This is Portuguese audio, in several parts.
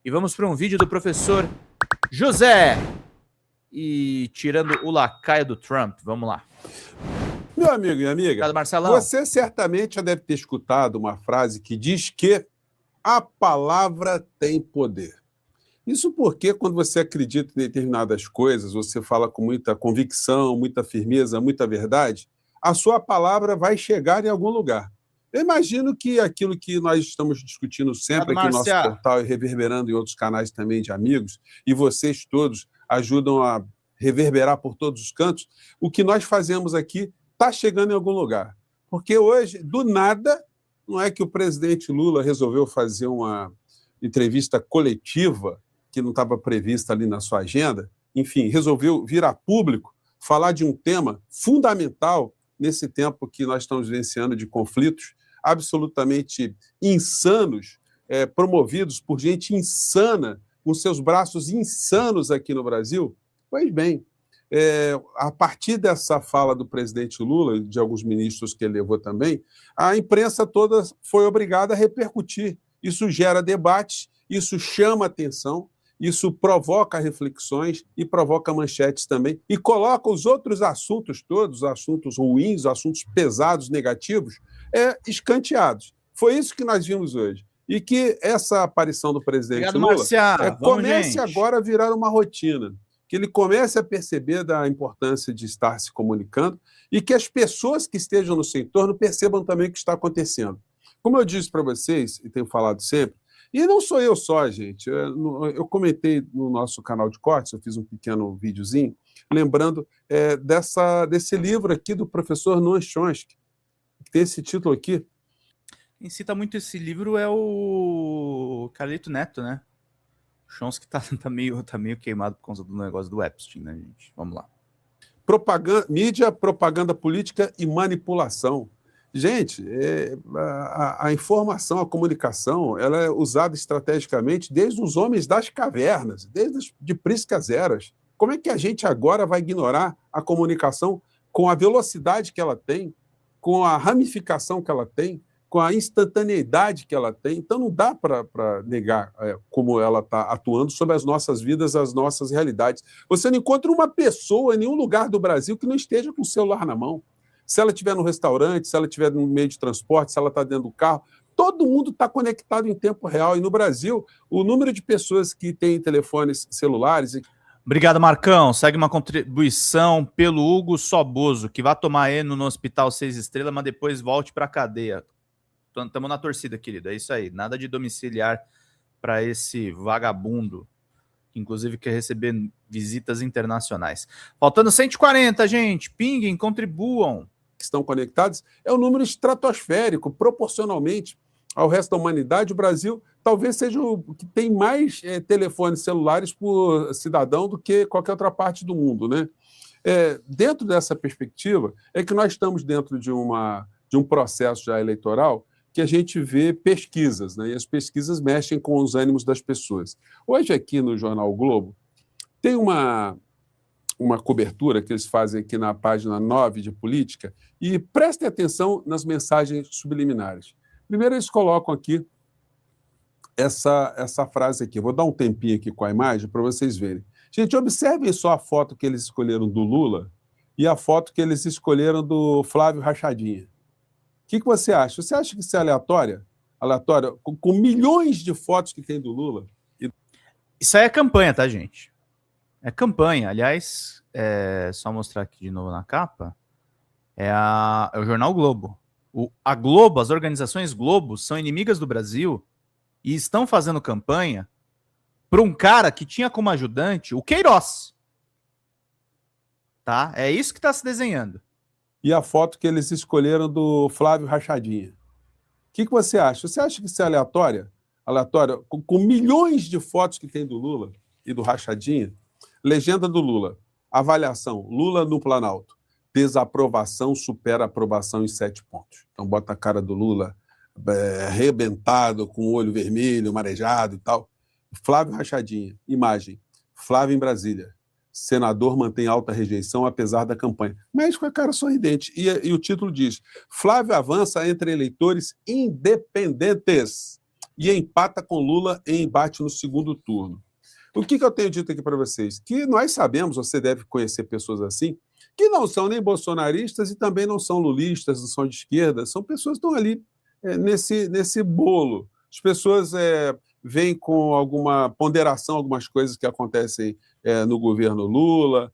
E vamos para um vídeo do professor José. E tirando o lacaio do Trump. Vamos lá. Meu amigo e amiga, Obrigado, Marcelão. Você certamente já deve ter escutado uma frase que diz que a palavra tem poder. Isso porque quando você acredita em determinadas coisas, você fala com muita convicção, muita firmeza, muita verdade, a sua palavra vai chegar em algum lugar. Eu imagino que aquilo que nós estamos discutindo sempre aqui no nosso portal e reverberando em outros canais também de amigos, e vocês todos ajudam a reverberar por todos os cantos, o que nós fazemos aqui está chegando em algum lugar. Porque hoje, do nada, não é que o presidente Lula resolveu fazer uma entrevista coletiva que não estava prevista ali na sua agenda, enfim, resolveu vir a público falar de um tema fundamental nesse tempo que nós estamos vivenciando de conflitos absolutamente insanos, promovidos por gente insana, com seus braços insanos aqui no Brasil. Pois bem, a partir dessa fala do presidente Lula e de alguns ministros que ele levou também, a imprensa toda foi obrigada a repercutir. Isso gera debate, isso chama atenção, isso provoca reflexões e provoca manchetes também, e coloca os outros assuntos todos, assuntos ruins, assuntos pesados, negativos, escanteados. Foi isso que nós vimos hoje. E que essa aparição do presidente Lula comece agora a virar uma rotina, que ele comece a perceber da importância de estar se comunicando e que as pessoas que estejam no seu entorno percebam também o que está acontecendo. Como eu disse para vocês, e tenho falado sempre, e não sou eu só, gente, eu comentei no nosso canal de cortes, eu fiz um pequeno videozinho, lembrando desse livro aqui do professor Noam Chomsky, que tem esse título aqui. Quem cita muito esse livro é o Carlito Neto, né? O Chomsky tá meio queimado por conta do negócio do Epstein, né, gente? Vamos lá. Mídia, propaganda política e manipulação. Gente, a informação, a comunicação, ela é usada estrategicamente desde os homens das cavernas, desde de priscas eras. Como é que a gente agora vai ignorar a comunicação com a velocidade que ela tem, com a ramificação que ela tem, com a instantaneidade que ela tem? Então não dá para negar como ela está atuando sobre as nossas vidas, as nossas realidades. Você não encontra uma pessoa em nenhum lugar do Brasil que não esteja com o celular na mão. Se ela estiver no restaurante, se ela estiver no meio de transporte, se ela está dentro do carro, todo mundo está conectado em tempo real. E no Brasil, o número de pessoas que têm telefones celulares... Obrigado, Marcão. Segue uma contribuição pelo Hugo Soboso, que vai tomar Eno no Hospital 6 Estrelas, mas depois volte para a cadeia. Estamos na torcida, querido. É isso aí. Nada de domiciliar para esse vagabundo, que inclusive quer receber visitas internacionais. Faltando 140, gente. Pinguem, contribuam. Que estão conectados, é um número estratosférico, proporcionalmente ao resto da humanidade. O Brasil talvez seja o que tem mais telefones celulares por cidadão do que qualquer outra parte do mundo, né? Dentro dessa perspectiva, é que nós estamos dentro de um processo já eleitoral que a gente vê pesquisas, né? E as pesquisas mexem com os ânimos das pessoas. Hoje, aqui no Jornal o Globo, tem uma cobertura que eles fazem aqui na página 9 de política, e prestem atenção nas mensagens subliminares. Primeiro, eles colocam aqui essa frase aqui. Vou dar um tempinho aqui com a imagem para vocês verem. Gente, observem só a foto que eles escolheram do Lula e a foto que eles escolheram do Flávio Rachadinha. O que você acha? Você acha que isso é aleatória? Aleatória? Com milhões de fotos que tem do Lula? Isso aí é campanha, tá, gente? É campanha. Aliás, só mostrar aqui de novo na capa, é o Jornal Globo. A Globo, as organizações Globo, são inimigas do Brasil e estão fazendo campanha para um cara que tinha como ajudante o Queiroz. Tá? É isso que está se desenhando. E a foto que eles escolheram do Flávio Rachadinha. O que você acha? Você acha que isso é aleatória? Aleatória? Com milhões de fotos que tem do Lula e do Rachadinha? Legenda do Lula. Avaliação. Lula no Planalto. Desaprovação supera aprovação em 7 pontos. Então bota a cara do Lula arrebentado, com o olho vermelho, marejado e tal. Flávio Rachadinha. Imagem. Flávio em Brasília. Senador mantém alta rejeição apesar da campanha. Mas com a cara sorridente. E o título diz: Flávio avança entre eleitores independentes. e empata com Lula em embate no segundo turno. O que eu tenho dito aqui para vocês? Que nós sabemos, você deve conhecer pessoas assim, que não são nem bolsonaristas e também não são lulistas, não são de esquerda, são pessoas que estão ali nesse bolo. As pessoas veem com alguma ponderação algumas coisas que acontecem no governo Lula,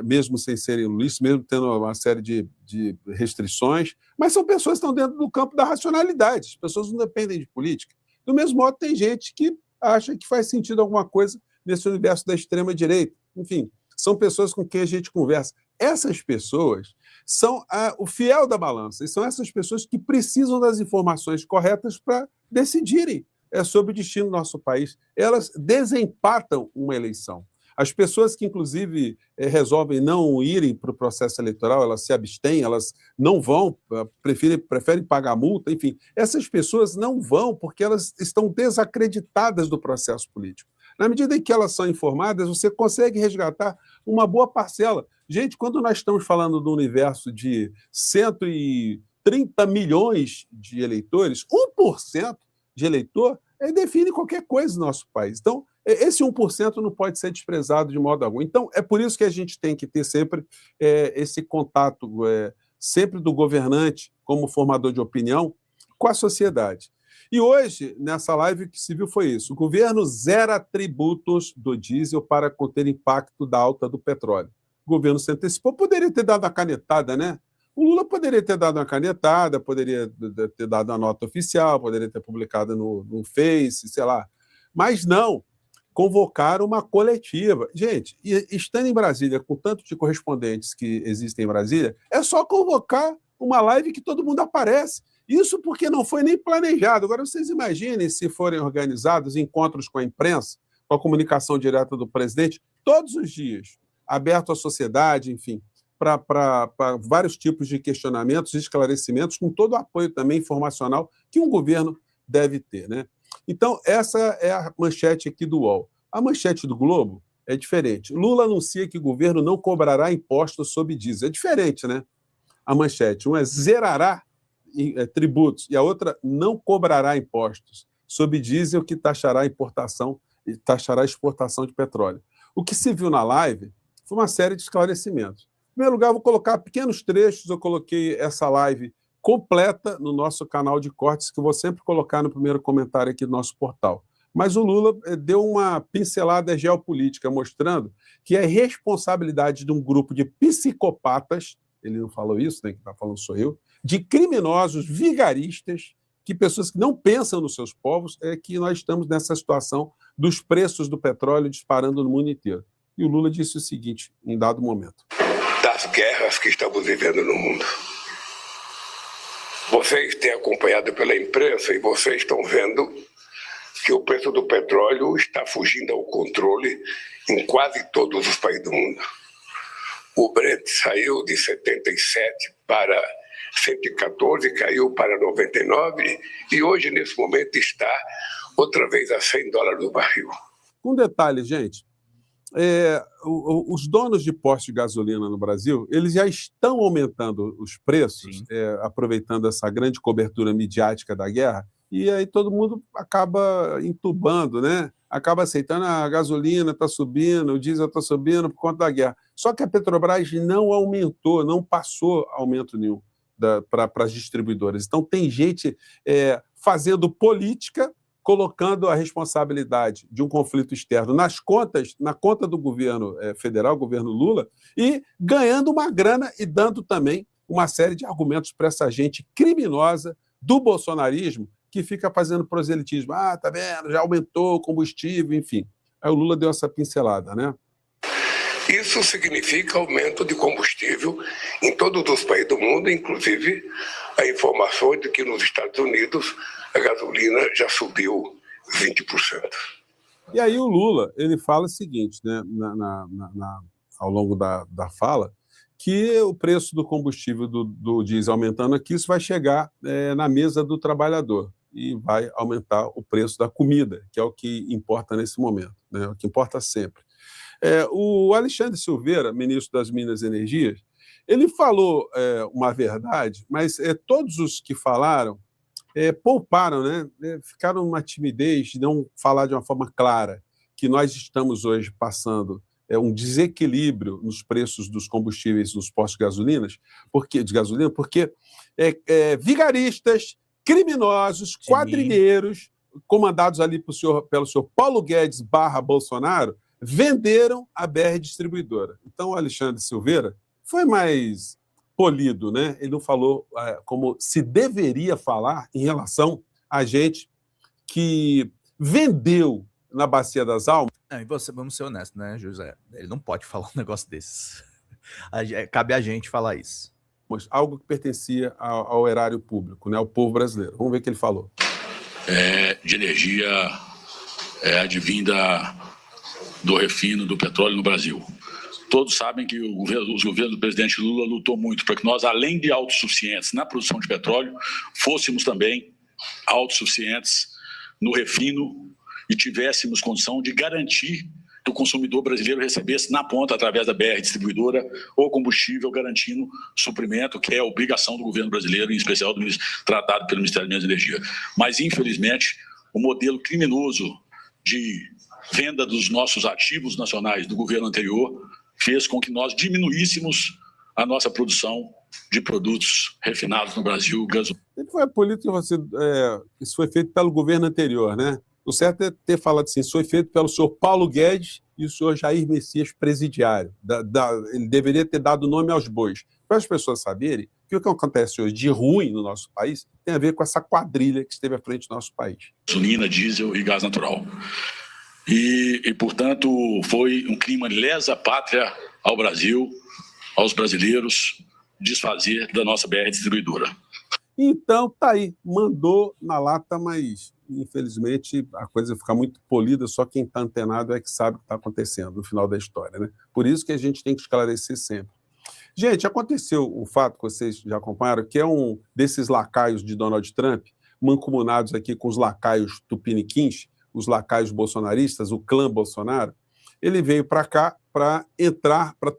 mesmo sem serem lulistas, mesmo tendo uma série de restrições, mas são pessoas que estão dentro do campo da racionalidade, as pessoas não dependem de política. Do mesmo modo, tem gente que acha que faz sentido alguma coisa nesse universo da extrema-direita. Enfim, são pessoas com quem a gente conversa. Essas pessoas são o fiel da balança, e são essas pessoas que precisam das informações corretas para decidirem sobre o destino do nosso país. Elas desempatam uma eleição. As pessoas que, inclusive, resolvem não irem para o processo eleitoral, elas se abstêm, elas não vão, preferem pagar multa, enfim. Essas pessoas não vão porque elas estão desacreditadas do processo político. Na medida em que elas são informadas, você consegue resgatar uma boa parcela. Gente, quando nós estamos falando do universo de 130 milhões de eleitores, 1% de eleitor define qualquer coisa no nosso país. Então, esse 1% não pode ser desprezado de modo algum. Então, é por isso que a gente tem que ter sempre esse contato, sempre do governante, como formador de opinião, com a sociedade. E hoje, nessa live, o que se viu foi isso. O governo zera tributos do diesel para conter impacto da alta do petróleo. O governo se antecipou, poderia ter dado uma canetada, né? O Lula poderia ter dado uma canetada, poderia ter dado uma nota oficial, poderia ter publicado no Face, sei lá. Mas não, convocaram uma coletiva. Gente, estando em Brasília, com tanto de correspondentes que existem em Brasília, é só convocar uma live que todo mundo aparece. Isso porque não foi nem planejado. Agora, vocês imaginem se forem organizados encontros com a imprensa, com a comunicação direta do presidente, todos os dias, aberto à sociedade, enfim, para vários tipos de questionamentos e esclarecimentos, com todo o apoio também informacional que um governo deve ter, né? Então, essa é a manchete aqui do UOL. A manchete do Globo é diferente. Lula anuncia que o governo não cobrará impostos sobre diesel. É diferente, né? A manchete. Uma é zerará tributos e a outra não cobrará impostos sobre diesel que taxará importação e taxará exportação de petróleo. O que se viu na live foi uma série de esclarecimentos. Em primeiro lugar, vou colocar pequenos trechos. Eu coloquei essa live completa no nosso canal de cortes, que eu vou sempre colocar no primeiro comentário aqui do nosso portal. Mas o Lula deu uma pincelada geopolítica, mostrando que é responsabilidade de um grupo de psicopatas, ele não falou isso, né, quem está falando sou eu, de criminosos, vigaristas, que pessoas que não pensam nos seus povos, que nós estamos nessa situação dos preços do petróleo disparando no mundo inteiro. E o Lula disse o seguinte, em dado momento. Das guerras que estamos vivendo no mundo. Vocês têm acompanhado pela imprensa e vocês estão vendo que o preço do petróleo está fugindo ao controle em quase todos os países do mundo. O Brent saiu de 77 para 114, caiu para 99 e hoje, nesse momento, está outra vez a $100 o barril. Um detalhe, gente. Os donos de postos de gasolina no Brasil, eles já estão aumentando os preços, aproveitando essa grande cobertura midiática da guerra, e aí todo mundo acaba entubando, né? Acaba aceitando, a gasolina está subindo, o diesel está subindo por conta da guerra. Só que a Petrobras não aumentou, não passou aumento nenhum para as distribuidoras. Então tem gente fazendo política, colocando a responsabilidade de um conflito externo na conta do governo federal, governo Lula, e ganhando uma grana e dando também uma série de argumentos para essa gente criminosa do bolsonarismo que fica fazendo proselitismo. Ah, tá vendo, já aumentou o combustível, enfim. Aí o Lula deu essa pincelada, né? Isso significa aumento de combustível em todos os países do mundo, inclusive a informação de que nos Estados Unidos a gasolina já subiu 20%. E aí o Lula, ele fala o seguinte, né, ao longo da fala, que o preço do combustível do diesel aumentando aqui, isso vai chegar na mesa do trabalhador e vai aumentar o preço da comida, que é o que importa nesse momento, né, o que importa sempre. O Alexandre Silveira, ministro das Minas e Energias, ele falou uma verdade, mas todos os que falaram pouparam, né? Ficaram numa timidez de não falar de uma forma clara que nós estamos hoje passando um desequilíbrio nos preços dos combustíveis nos postos de gasolina, porque vigaristas, criminosos, Sim. quadrilheiros, comandados ali pelo senhor Paulo Guedes / Bolsonaro, venderam a BR Distribuidora. Então, o Alexandre Silveira foi mais polido, né? Ele não falou como se deveria falar em relação a gente que vendeu na Bacia das Almas. E você, vamos ser honestos, né, José? Ele não pode falar um negócio desses. Cabe a gente falar isso. Algo que pertencia ao erário público, né, ao povo brasileiro. Vamos ver o que ele falou. De energia advinda do refino do petróleo no Brasil. Todos sabem que os governos do presidente Lula lutou muito para que nós, além de autossuficientes na produção de petróleo, fôssemos também autossuficientes no refino e tivéssemos condição de garantir que o consumidor brasileiro recebesse na ponta, através da BR Distribuidora, o combustível, garantindo suprimento, que é a obrigação do governo brasileiro, em especial tratado pelo Ministério de Minas e Energia. Mas, infelizmente, o modelo criminoso de venda dos nossos ativos nacionais do governo anterior fez com que nós diminuíssemos a nossa produção de produtos refinados no Brasil. Foi a política, isso foi feito pelo governo anterior, né? O certo é ter falado assim, isso foi feito pelo senhor Paulo Guedes e o senhor Jair Messias presidiário. Ele deveria ter dado nome aos bois. Para as pessoas saberem que o que acontece hoje de ruim no nosso país tem a ver com essa quadrilha que esteve à frente do nosso país. Gasolina, diesel e gás natural. E, portanto, foi um crime de lesa pátria ao Brasil, aos brasileiros, desfazer da nossa BR Distribuidora. Então, tá aí, mandou na lata, mas infelizmente a coisa fica muito polida, só quem está antenado é que sabe o que está acontecendo no final da história, né? Por isso que a gente tem que esclarecer sempre. Gente, aconteceu um fato que vocês já acompanharam, que é um desses lacaios de Donald Trump, mancomunados aqui com os lacaios tupiniquins, os lacaios bolsonaristas, o clã Bolsonaro. Ele veio para cá para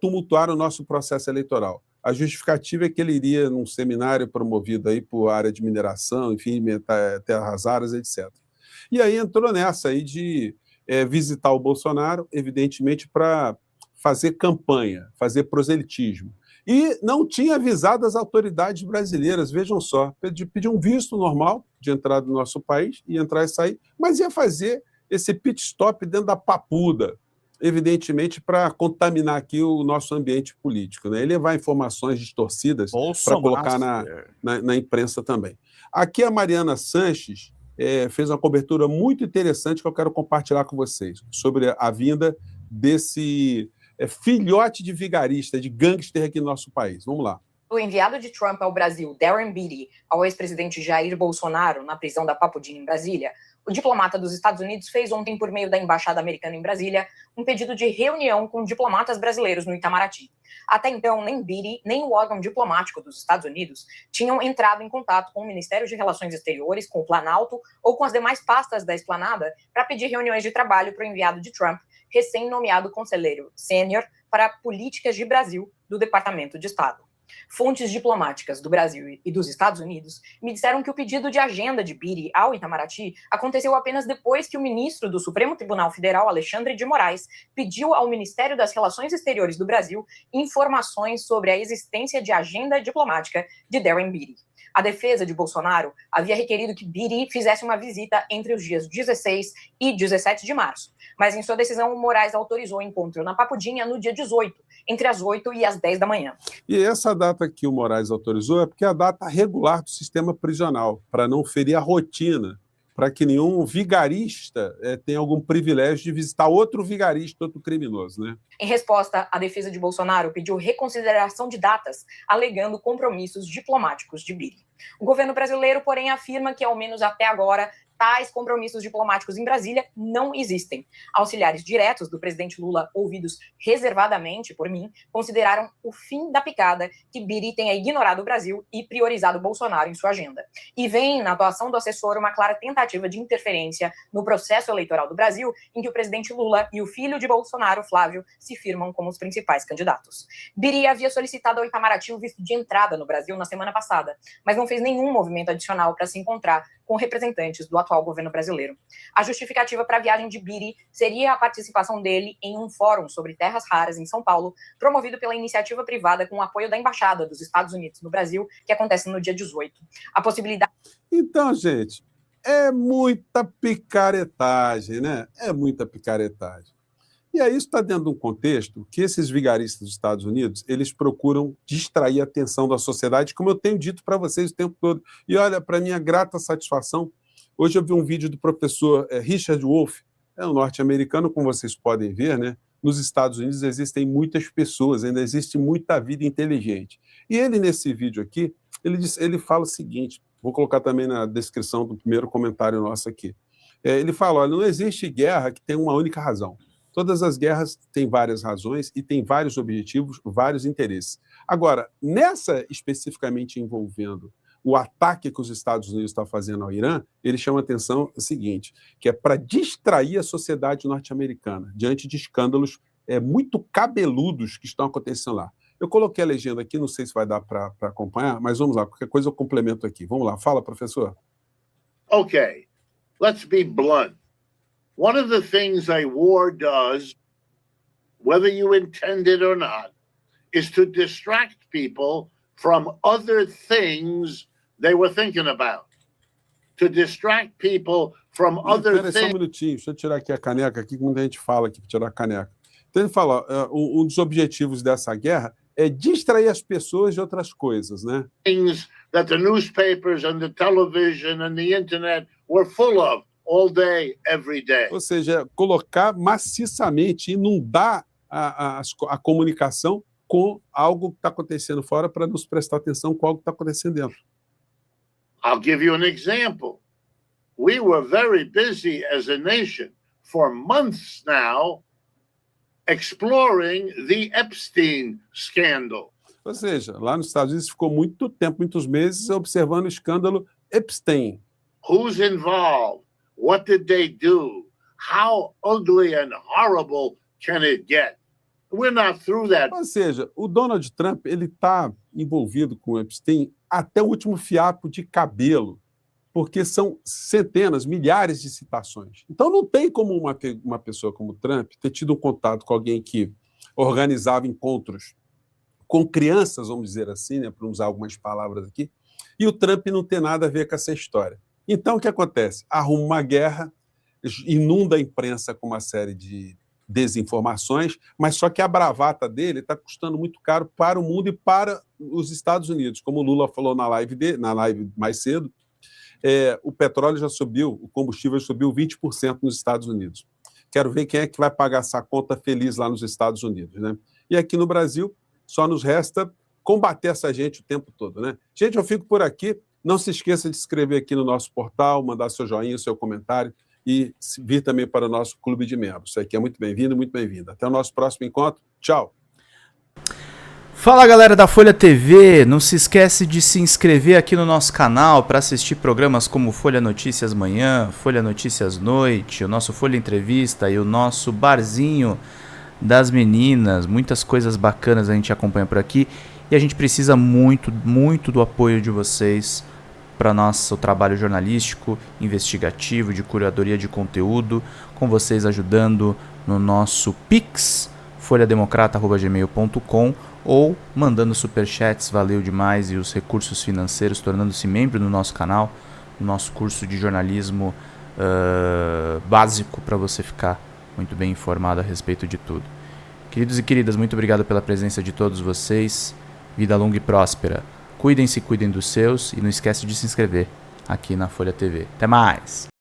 tumultuar o nosso processo eleitoral. A justificativa é que ele iria num seminário promovido aí por área de mineração, enfim, terras raras, etc. E aí entrou nessa aí de visitar o Bolsonaro, evidentemente, para fazer campanha, fazer proselitismo. E não tinha avisado as autoridades brasileiras, vejam só, pediu um visto normal de entrada no nosso país, ia entrar e sair, mas ia fazer esse pit stop dentro da Papuda, evidentemente, para contaminar aqui o nosso ambiente político, né? E levar informações distorcidas para colocar na imprensa também. Aqui a Mariana Sanches fez uma cobertura muito interessante que eu quero compartilhar com vocês, sobre a vinda desse filhote de vigarista, de gangster aqui no nosso país. Vamos lá. O enviado de Trump ao Brasil, Darren Beattie, ao ex-presidente Jair Bolsonaro, na prisão da Papudinha, em Brasília, o diplomata dos Estados Unidos fez ontem, por meio da Embaixada Americana em Brasília, um pedido de reunião com diplomatas brasileiros no Itamaraty. Até então, nem Beattie, nem o órgão diplomático dos Estados Unidos tinham entrado em contato com o Ministério de Relações Exteriores, com o Planalto ou com as demais pastas da esplanada para pedir reuniões de trabalho para o enviado de Trump, recém-nomeado conselheiro sênior para políticas de Brasil do Departamento de Estado. Fontes diplomáticas do Brasil e dos Estados Unidos me disseram que o pedido de agenda de Beattie ao Itamaraty aconteceu apenas depois que o ministro do Supremo Tribunal Federal, Alexandre de Moraes, pediu ao Ministério das Relações Exteriores do Brasil informações sobre a existência de agenda diplomática de Darren Beattie. A defesa de Bolsonaro havia requerido que Beattie fizesse uma visita entre os dias 16 e 17 de março, mas em sua decisão, Moraes autorizou o encontro na Papudinha no dia 18, entre as 8 e as 10 da manhã. E essa data que o Moraes autorizou é porque é a data regular do sistema prisional, para não ferir a rotina, para que nenhum vigarista tenha algum privilégio de visitar outro vigarista, outro criminoso, né? Em resposta, a defesa de Bolsonaro pediu reconsideração de datas, alegando compromissos diplomáticos de Beattie. O governo brasileiro, porém, afirma que, ao menos até agora, tais compromissos diplomáticos em Brasília não existem. Auxiliares diretos do presidente Lula, ouvidos reservadamente por mim, consideraram o fim da picada que Beattie tenha ignorado o Brasil e priorizado Bolsonaro em sua agenda. E vem, na atuação do assessor, uma clara tentativa de interferência no processo eleitoral do Brasil, em que o presidente Lula e o filho de Bolsonaro, Flávio, se firmam como os principais candidatos. Beattie havia solicitado ao Itamaraty o visto de entrada no Brasil na semana passada, mas não fez nenhum movimento adicional para se encontrar com representantes do atual governo brasileiro. A justificativa para a viagem de Biri seria a participação dele em um fórum sobre terras raras em São Paulo, promovido pela iniciativa privada com o apoio da Embaixada dos Estados Unidos no Brasil, que acontece no dia 18. A possibilidade... Então, gente, é muita picaretagem, né? É muita picaretagem. E aí isso está dentro de um contexto que esses vigaristas dos Estados Unidos, eles procuram distrair a atenção da sociedade, como eu tenho dito para vocês o tempo todo. E olha, para minha grata satisfação, hoje eu vi um vídeo do professor Richard Wolff, é um norte-americano, como vocês podem ver, né? Nos Estados Unidos existem muitas pessoas, ainda existe muita vida inteligente. E ele, nesse vídeo aqui, ele fala o seguinte, vou colocar também na descrição do primeiro comentário nosso aqui. Ele fala, olha, não existe guerra que tenha uma única razão. Todas as guerras têm várias razões e têm vários objetivos, vários interesses. Agora, nessa especificamente envolvendo o ataque que os Estados Unidos estão fazendo ao Irã, ele chama a atenção o seguinte, que é para distrair a sociedade norte-americana diante de escândalos muito cabeludos que estão acontecendo lá. Eu coloquei a legenda aqui, não sei se vai dar para acompanhar, mas vamos lá, qualquer coisa eu complemento aqui. Vamos lá, fala, professor. Okay, let's be blunt. One of the things a war does, whether you intend it or not, is to distract people from other things they were thinking about. To distract people from other things. Só um minutinho, deixa eu tirar aqui a caneca, aqui que muita gente fala aqui, para tirar a caneca. Então ele fala, um dos objetivos dessa guerra é distrair as pessoas de outras coisas, né? Things that the newspapers and the television and the internet were full of. All day, every day. Ou seja, colocar maciçamente, inundar a comunicação com algo que está acontecendo fora para nos prestar atenção com algo que está acontecendo dentro. I'll give you an example. We were very busy as a nation for months now exploring the Epstein scandal. Ou seja, lá nos Estados Unidos ficou muito tempo, muitos meses, observando o escândalo Epstein. Who's involved? What did they do? How ugly and horrible can it get? We're not through that. Ou seja, o Donald Trump ele está envolvido com o Epstein até o último fiapo de cabelo, porque são centenas, milhares de citações. Então não tem como uma pessoa como o Trump ter tido um contato com alguém que organizava encontros com crianças, vamos dizer assim, né, para usar algumas palavras aqui, e o Trump não ter nada a ver com essa história. Então, o que acontece? Arruma uma guerra, inunda a imprensa com uma série de desinformações, mas só que a bravata dele está custando muito caro para o mundo e para os Estados Unidos. Como o Lula falou na live mais cedo, o petróleo já subiu, o combustível subiu 20% nos Estados Unidos. Quero ver quem é que vai pagar essa conta feliz lá nos Estados Unidos, né? E aqui no Brasil, só nos resta combater essa gente o tempo todo, né? Gente, eu fico por aqui. Não se esqueça de se inscrever aqui no nosso portal, mandar seu joinha, seu comentário e vir também para o nosso clube de membros. Isso aqui é muito bem-vindo, muito bem-vinda. Até o nosso próximo encontro. Tchau! Fala, galera da Folha TV, não se esquece de se inscrever aqui no nosso canal para assistir programas como Folha Notícias Manhã, Folha Notícias Noite, o nosso Folha Entrevista e o nosso Barzinho das Meninas. Muitas coisas bacanas a gente acompanha por aqui e a gente precisa muito, muito do apoio de vocês para nosso trabalho jornalístico, investigativo, de curadoria de conteúdo, com vocês ajudando no nosso Pix, folhademocrata@gmail.com, ou mandando superchats, valeu demais, e os recursos financeiros, tornando-se membro do nosso canal, no nosso curso de jornalismo básico, para você ficar muito bem informado a respeito de tudo. Queridos e queridas, muito obrigado pela presença de todos vocês, vida longa e próspera. Cuidem-se, cuidem dos seus e não esquece de se inscrever aqui na Folha TV. Até mais!